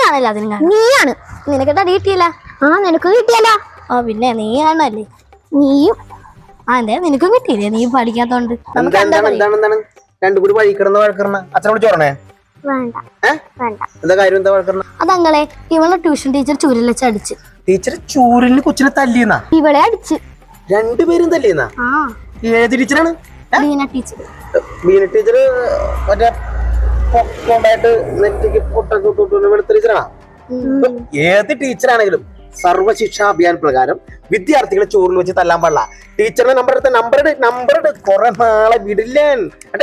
നീയാണല്ലോ അതിന് നീയാണ്. നിനക്കെട്ടാ കിട്ടിയില്ല. നിനക്ക് കിട്ടിയല്ല. പിന്നെ നീയാണല്ലേ. നീയും എന്തേ നിനക്കും കിട്ടിയില്ലേ? നീ പഠിക്കാത്തോണ്ട്. രണ്ടു കൂടി വഴി കിടന്ന് വഴക്കറണ അച്ഛനോട് ചോറണേ. അതങ്ങളെ ഇവളെ ട്യൂഷൻ ടീച്ചർ ചൂരിൽ വെച്ച് അടിച്ച്. ടീച്ചർ ചൂരിന് കൊച്ചിനെ തല്ലിയെന്നാ? ഇവളെ അടിച്ച്. രണ്ടുപേരും തല്ലിയെന്നാ? ഏത് ടീച്ചറാണ്? ബീന ടീച്ചർ. ബീന ടീച്ചർ മറ്റേ പൊക്കോണ്ടായിട്ട് നെറ്റിക്ക് പൊട്ടൊക്കെ വെളുത്ത ടീച്ചറാണോ? ഏത് ടീച്ചറാണെങ്കിലും സർവശിക്ഷാ അഭിയാൻ പ്രകാരം വിദ്യാർത്ഥികളെ ചോറിൽ വെച്ച് തല്ലാൻ പാടില്ല. ടീച്ചറിന്റെ നമ്പർ കുറെ നാളെ വിടില്ലേ.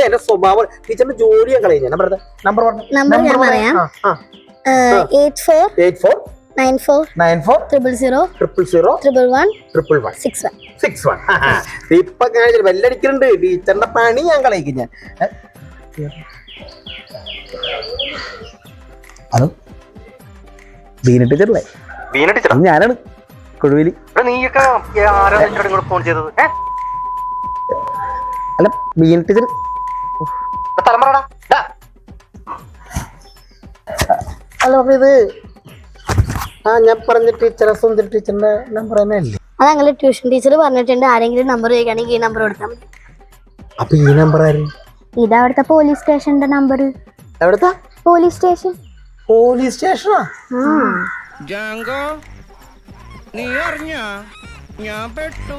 എന്റെ സ്വഭാവം ടീച്ചറിന്റെ ജോലി ഞാൻ കളയുക. നമ്പർ 94 ഇപ്പൊ വെല്ലടിക്കുന്നുണ്ട്. ടീച്ചറിന്റെ പണി ഞാൻ കളയിക്കും ഞാൻ. ഹലോ ബീന ടീച്ചറല്ലേ? ബീന ടീച്ചർ ഞാനാണ് കൊടുവേലി. അല്ല ബീന ടീച്ചർ ഹലോ ഇത് ഞാൻ പറഞ്ഞ ടീച്ചറെ സുന്ദരി ടീച്ചറിന്റെ നമ്പർ തന്നെ അല്ലേ? അതങ്ങളെ ട്യൂഷൻ ടീച്ചർ പറഞ്ഞിട്ടുണ്ട് ആരെങ്കിലും നമ്പർ ചോദിക്കുകയാണെങ്കിൽ ഈ നമ്പർ കൊടുത്താൽ മതി. അപ്പൊ ഈ നമ്പർ ആയിരുന്നു? ഇതാ അവിടുത്തെ പോലീസ് സ്റ്റേഷന്റെ നമ്പർ. എവിടത്തെ പോലീസ് സ്റ്റേഷൻ? പോലീസ് സ്റ്റേഷനാ? ജാങ്കോ നീ അറിഞ്ഞ ഞാൻ പെട്ടു.